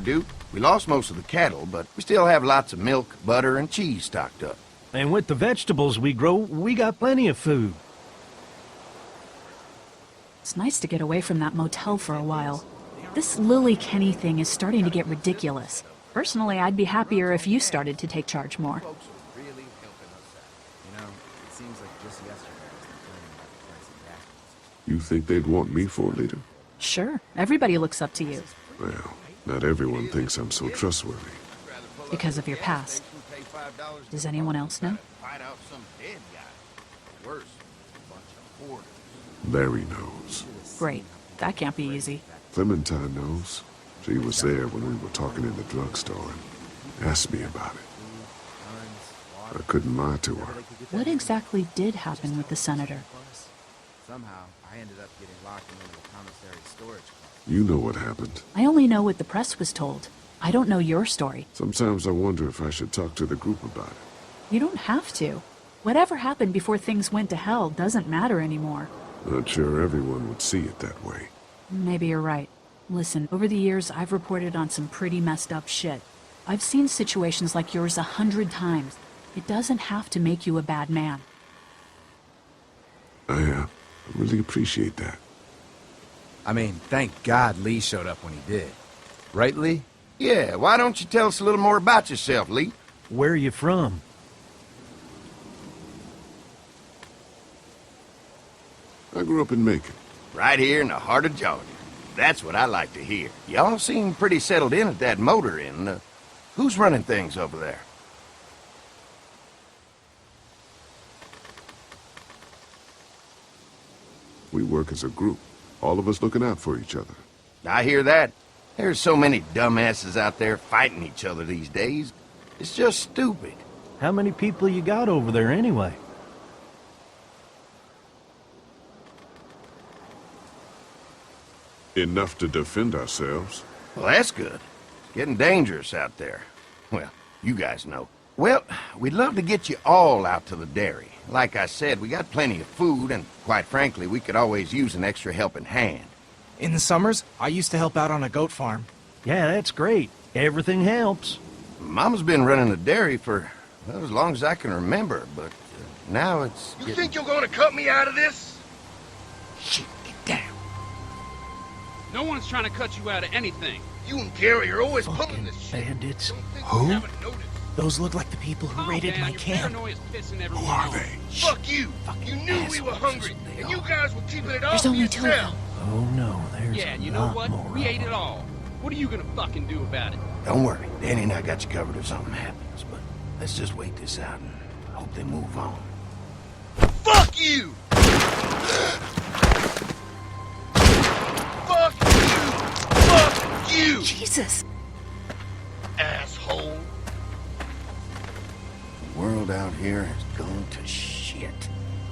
Duke. We lost most of the cattle, but we still have lots of milk, butter, and cheese stocked up. And with the vegetables we grow, we got plenty of food. It's nice to get away from that motel for a while. This Lily Kenny thing is starting to get ridiculous. Personally, I'd be happier if you started to take charge more. You think they'd want me for a leader? Sure, everybody looks up to you. Well, not everyone thinks I'm so trustworthy. Because of your past. Does anyone else know? Larry knows. Great. That can't be easy. Clementine knows. She was there when we were talking in the drugstore and asked me about it. I couldn't lie to her. What exactly did happen with the senator? Somehow, I ended up getting locked into the commissary storage closet. You know what happened. I only know what the press was told. I don't know your story. Sometimes I wonder if I should talk to the group about it. You don't have to. Whatever happened before things went to hell doesn't matter anymore. Not sure everyone would see it that way. Maybe you're right. Listen, over the years, I've reported on some pretty messed up shit. I've seen situations like yours 100 times. It doesn't have to make you a bad man. I really appreciate that. I mean, thank God Lee showed up when he did. Right, Lee? Yeah, why don't you tell us a little more about yourself, Lee? Where are you from? I grew up in Macon. Right here in the heart of Georgia. That's what I like to hear. Y'all seem pretty settled in at that motor inn. Who's running things over there? We work as a group, all of us looking out for each other. I hear that. There's so many dumbasses out there fighting each other these days. It's just stupid. How many people you got over there anyway? Enough to defend ourselves. Well, that's good. It's getting dangerous out there. Well, you guys know. Well, we'd love to get you all out to the dairy. Like I said, we got plenty of food, and quite frankly, we could always use an extra helping hand. In the summers, I used to help out on a goat farm. Yeah, that's great. Everything helps. Mama's been running the dairy for, well, as long as I can remember, but now it's You think you're gonna cut me out of this? Shit, get down. No one's trying to cut you out of anything. You and Gary are always pulling Fucking this shit. bandits. Don't think Who? you haven't noticed. Those look like the people who raided my Your camp. paranoia's pissing Who everyone are off. they? Fuck you! You knew we were hungry, and you guys were keeping it all There's for only 2 of yourself. them. Oh no, there's Yeah, and you a know lot what? more We of ate it them. all. What are you gonna fucking do about it? Don't worry, Danny and I got you covered if something happens, but let's just wait this out and hope they move on. Fuck you! Fuck you! Fuck you! Jesus! Asshole! The world out here has gone to shit.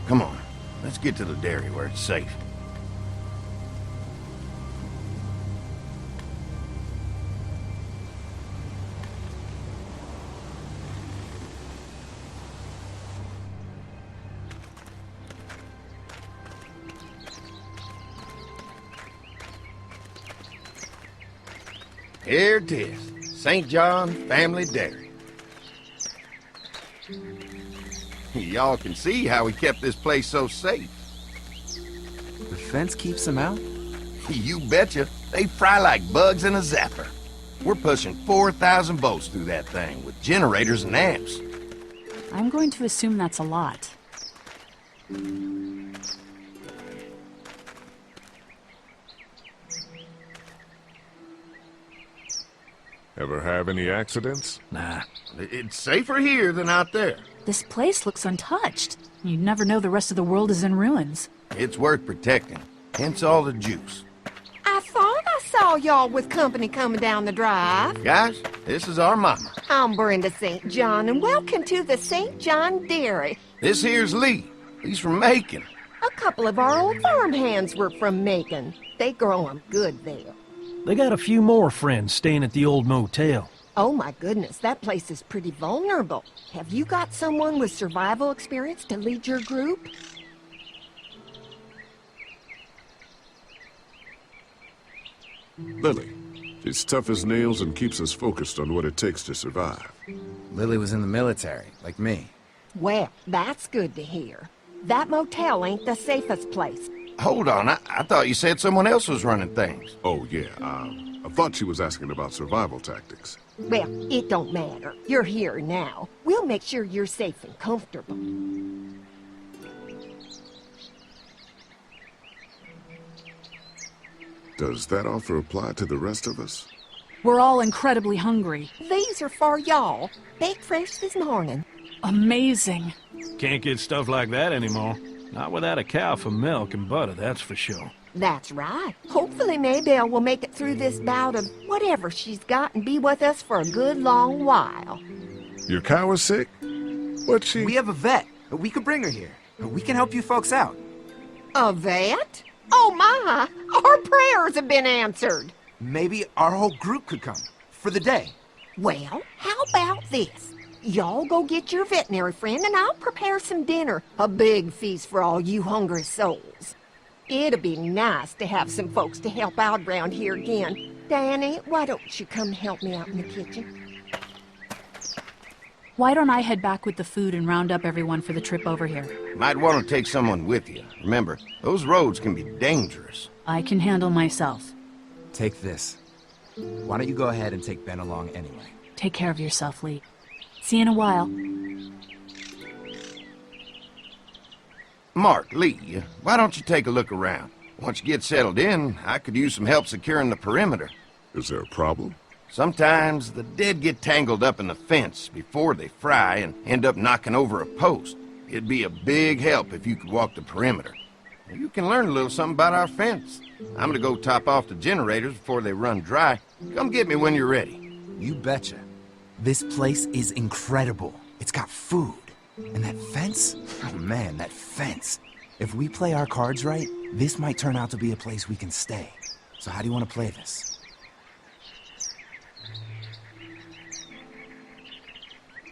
Come on, let's get to the dairy where it's safe. Here it is, St. John Family Dairy. Y'all can see how we kept this place so safe. The fence keeps them out? You betcha. They fry like bugs in a zapper. We're pushing 4,000 volts through that thing with generators and amps. I'm going to assume that's a lot. Ever have any accidents? Nah, it's safer here than out there. This place looks untouched. You'd never know the rest of the world is in ruins. It's worth protecting, hence all the juice. I thought I saw y'all with company coming down the drive. Guys, this is our mama. I'm Brenda St. John, and welcome to the St. John Dairy. This here's Lee. He's from Macon. A couple of our old farm hands were from Macon. They grow 'em good there. They got a few more friends staying at the old motel. Oh my goodness, that place is pretty vulnerable. Have you got someone with survival experience to lead your group? Lily. It's tough as nails and keeps us focused on what it takes to survive. Lily was in the military, like me. Well, that's good to hear. That motel ain't the safest place. Hold on, I thought you said someone else was running things. Oh, yeah, I thought she was asking about survival tactics. Well, it don't matter. You're here now. We'll make sure you're safe and comfortable. Does that offer apply to the rest of us? We're all incredibly hungry. These are for y'all. Baked fresh this morning. Amazing. Can't get stuff like that anymore. Not without a cow for milk and butter, that's for sure. That's right. Hopefully Maybelle will make it through this bout of whatever she's got and be with us for a good long while. Your cow is sick? What's she... We have a vet. We could bring her here. We can help you folks out. A vet? Oh my! Our prayers have been answered. Maybe our whole group could come. For the day. Well, how about this? Y'all go get your veterinary friend and I'll prepare some dinner. A big feast for all you hungry souls. It'd be nice to have some folks to help out around here again. Danny, why don't you come help me out in the kitchen? Why don't I head back with the food and round up everyone for the trip over here? Might want to take someone with you. Remember, those roads can be dangerous. I can handle myself. Take this. Why don't you go ahead and take Ben along anyway? Take care of yourself, Lee. See you in a while. Mark, Lee, why don't you take a look around? Once you get settled in, I could use some help securing the perimeter. Is there a problem? Sometimes the dead get tangled up in the fence before they fry and end up knocking over a post. It'd be a big help if you could walk the perimeter. You can learn a little something about our fence. I'm gonna go top off the generators before they run dry. Come get me when you're ready. You betcha. This place is incredible. It's got food. And that fence? Oh man, that fence. If we play our cards right, this might turn out to be a place we can stay. So how do you want to play this?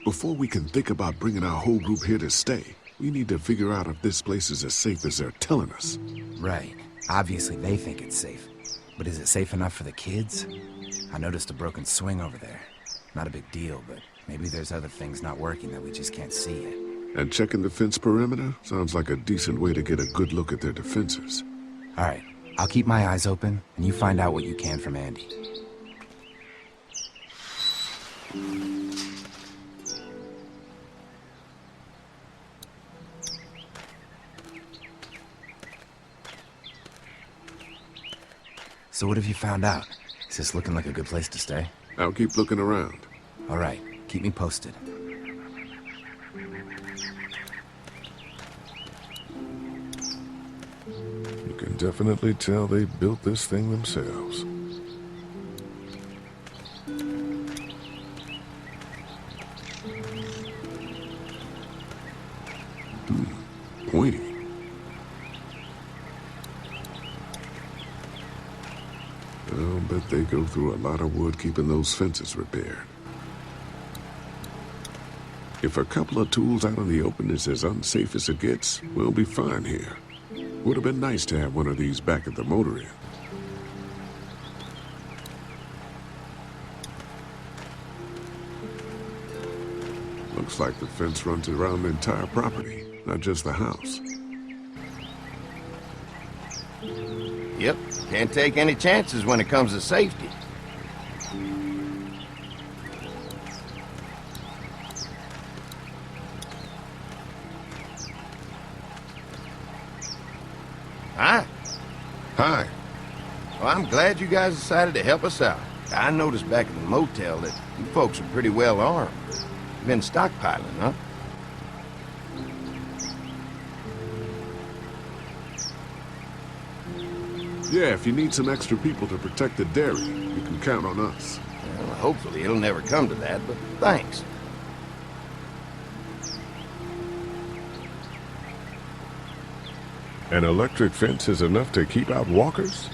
Before we can think about bringing our whole group here to stay, we need to figure out if this place is as safe as they're telling us. Right. Obviously they think it's safe. But is it safe enough for the kids? I noticed a broken swing over there. Not a big deal, but maybe there's other things not working that we just can't see yet. And checking the fence perimeter sounds like a decent way to get a good look at their defenses. All right. I'll keep my eyes open, and you find out what you can from Andy. So what have you found out? Is this looking like a good place to stay? I'll keep looking around. All right, keep me posted. You can definitely tell they built this thing themselves. Pointy. I'll bet they go through a lot of wood keeping those fences repaired. If a couple of tools out in the open is as unsafe as it gets, we'll be fine here. Would have been nice to have one of these back at the motor inn. Looks like the fence runs around the entire property, not just the house. Yep, can't take any chances when it comes to safety. Hi. Hi. Well, I'm glad you guys decided to help us out. I noticed back at the motel that you folks are pretty well armed. You've been stockpiling, huh? Yeah, if you need some extra people to protect the dairy, you can count on us. Well, hopefully it'll never come to that, but thanks. An electric fence is enough to keep out walkers?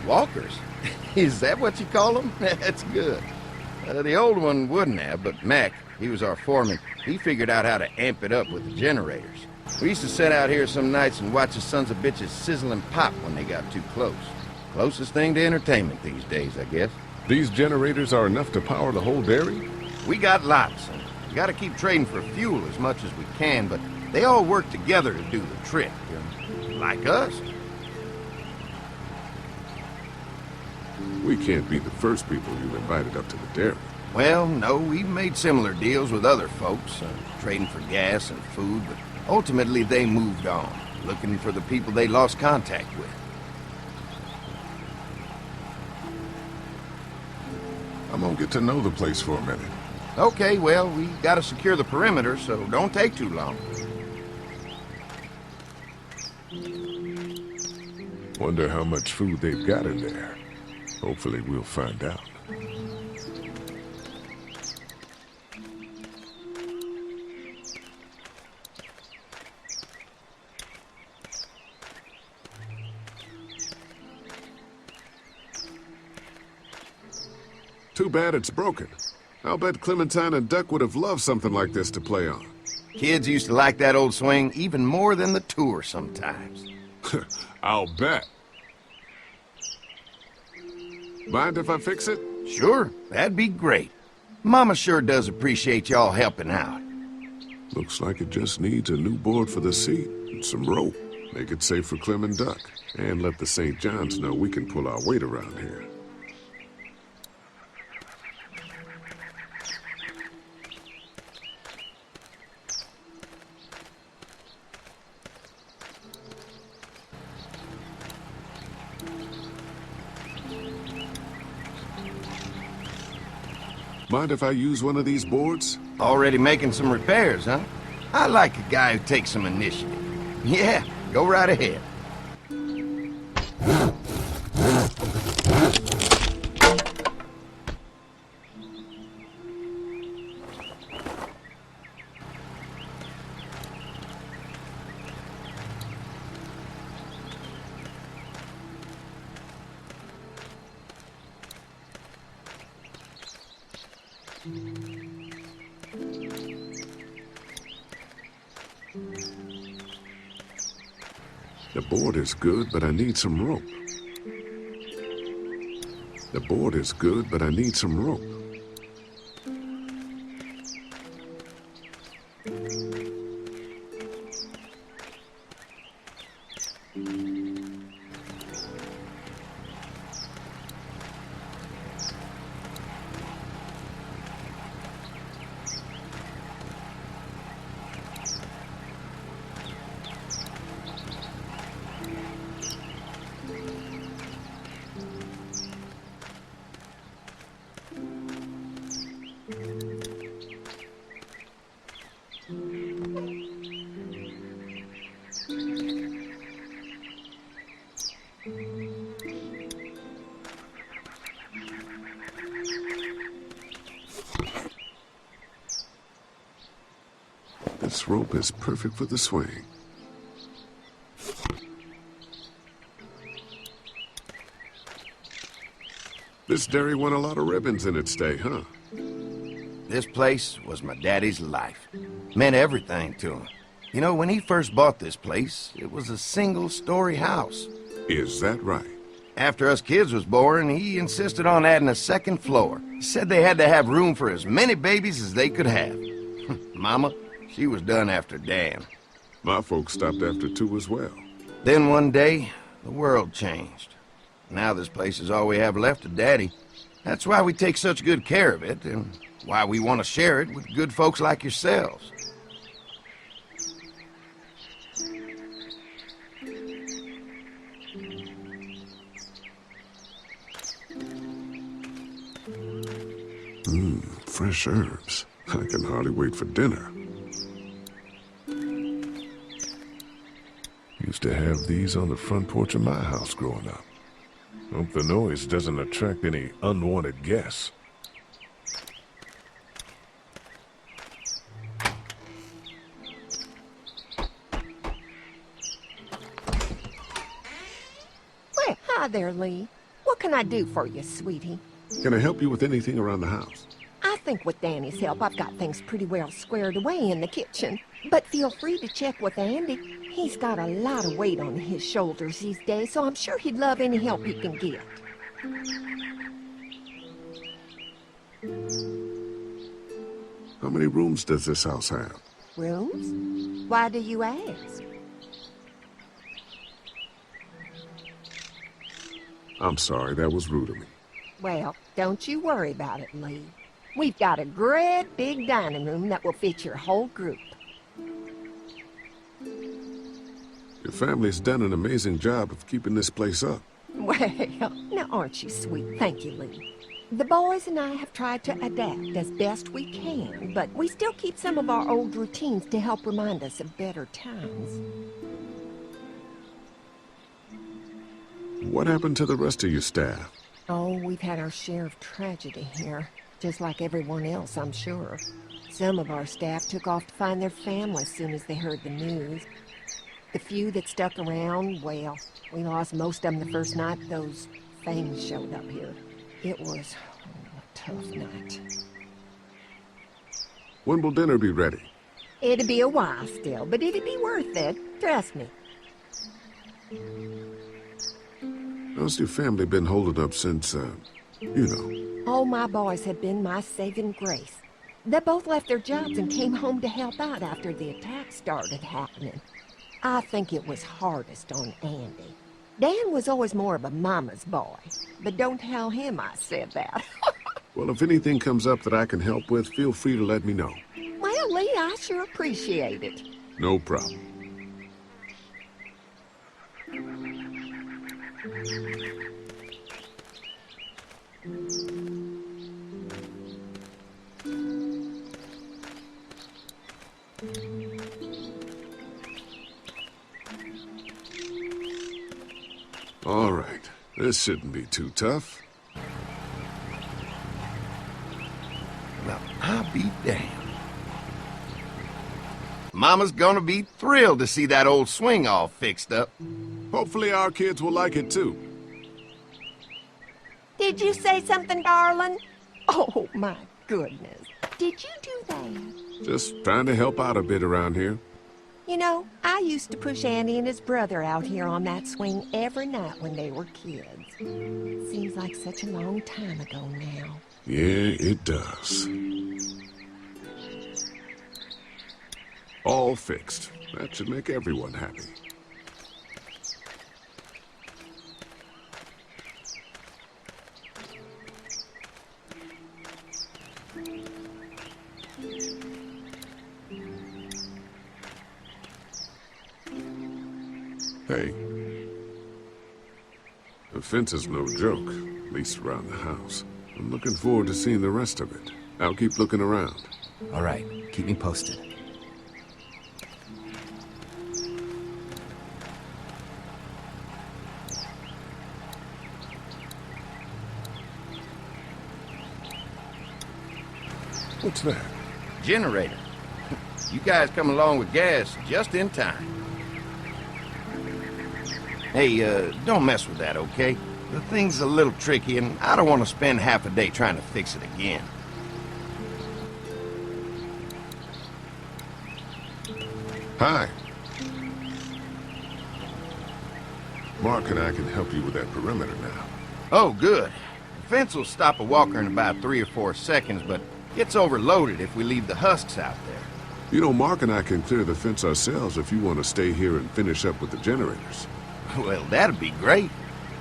Walkers? Is that what you call them? That's good. The old one wouldn't have, but Mac, he was our foreman, he figured out how to amp it up with the generators. We used to sit out here some nights and watch the sons of bitches sizzle and pop when they got too close. Closest thing to entertainment these days, I guess. These generators are enough to power the whole dairy? We got lots, and we gotta keep trading for fuel as much as we can, but they all work together to do the trick, like us. We can't be the first people you've invited up to the dairy. Well, no, we've made similar deals with other folks, trading for gas and food, but ultimately they moved on, looking for the people they lost contact with. I'm gonna get to know the place for a minute. Okay, well, we gotta secure the perimeter, so don't take too long. Wonder how much food they've got in there. Hopefully we'll find out. Too bad it's broken. I'll bet Clementine and Duck would have loved something like this to play on. Kids used to like that old swing even more than the tour sometimes. I'll bet. Mind if I fix it? Sure, that'd be great. Mama sure does appreciate y'all helping out. Looks like it just needs a new board for the seat and some rope. Make it safe for Clem and Duck. And let the St. John's know we can pull our weight around here. Mind if I use one of these boards? Already making some repairs, huh? I like a guy who takes some initiative. Yeah, go right ahead. The board is good, but I need some rope. The board is good, but I need some rope. This rope is perfect for the swing. This dairy won a lot of ribbons in its day, huh? This place was my daddy's life. Meant everything to him. You know, when he first bought this place, it was a single-story house. Is that right? After us kids was born, he insisted on adding a second floor. He said they had to have room for as many babies as they could have. Mama, she was done after Dan. My folks stopped after 2 as well. Then one day, the world changed. Now this place is all we have left of Daddy. That's why we take such good care of it, and why we want to share it with good folks like yourselves. Fresh herbs. I can hardly wait for dinner. Used to have these on the front porch of my house growing up. Hope the noise doesn't attract any unwanted guests. Well, hi there, Lee. What can I do for you, sweetie? Can I help you with anything around the house? I think with Danny's help, I've got things pretty well squared away in the kitchen. But feel free to check with Andy. He's got a lot of weight on his shoulders these days, so I'm sure he'd love any help he can get. How many rooms does this house have? Rooms? Why do you ask? I'm sorry, that was rude of me. Well, don't you worry about it, Lee. We've got a great big dining room that will fit your whole group. Your family's done an amazing job of keeping this place up. Well, now aren't you sweet? Thank you, Lee. The boys and I have tried to adapt as best we can, but we still keep some of our old routines to help remind us of better times. What happened to the rest of your staff? Oh, we've had our share of tragedy here, just like everyone else, I'm sure. Some of our staff took off to find their families as soon as they heard the news. The few that stuck around, well, we lost most of them the first night those things showed up here. It was a tough night. When will dinner be ready? It'll be a while still, but it'll be worth it. Trust me. How's your family been holding up since, you know? All my boys have been my saving grace. They both left their jobs and came home to help out after the attack started happening. I think it was hardest on Andy. Dan was always more of a mama's boy, but don't tell him I said that. Well, if anything comes up that I can help with, feel free to let me know. Well, Lee, I sure appreciate it. No problem. All right, this shouldn't be too tough. Well, I'll be damned. Mama's gonna be thrilled to see that old swing all fixed up. Hopefully our kids will like it too. Did you say something, darling? Oh, my goodness. Did you do that? Just trying to help out a bit around here. You know, I used to push Andy and his brother out here on that swing every night when they were kids. Seems like such a long time ago now. Yeah, it does. All fixed. That should make everyone happy. Hey. The fence is no joke, at least around the house. I'm looking forward to seeing the rest of it. I'll keep looking around. All right, keep me posted. What's that? Generator. You guys come along with gas just in time. Hey, don't mess with that, okay? The thing's a little tricky, and I don't want to spend half a day trying to fix it again. Hi. Mark and I can help you with that perimeter now. Oh, good. The fence will stop a walker in about 3 or 4 seconds, but gets overloaded if we leave the husks out there. You know, Mark and I can clear the fence ourselves if you want to stay here and finish up with the generators. Well, that'd be great.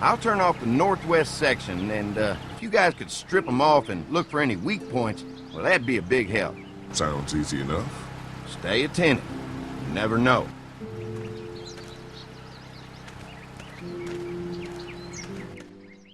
I'll turn off the northwest section, and if you guys could strip them off and look for any weak points, well, that'd be a big help. Sounds easy enough. Stay attentive. You never know.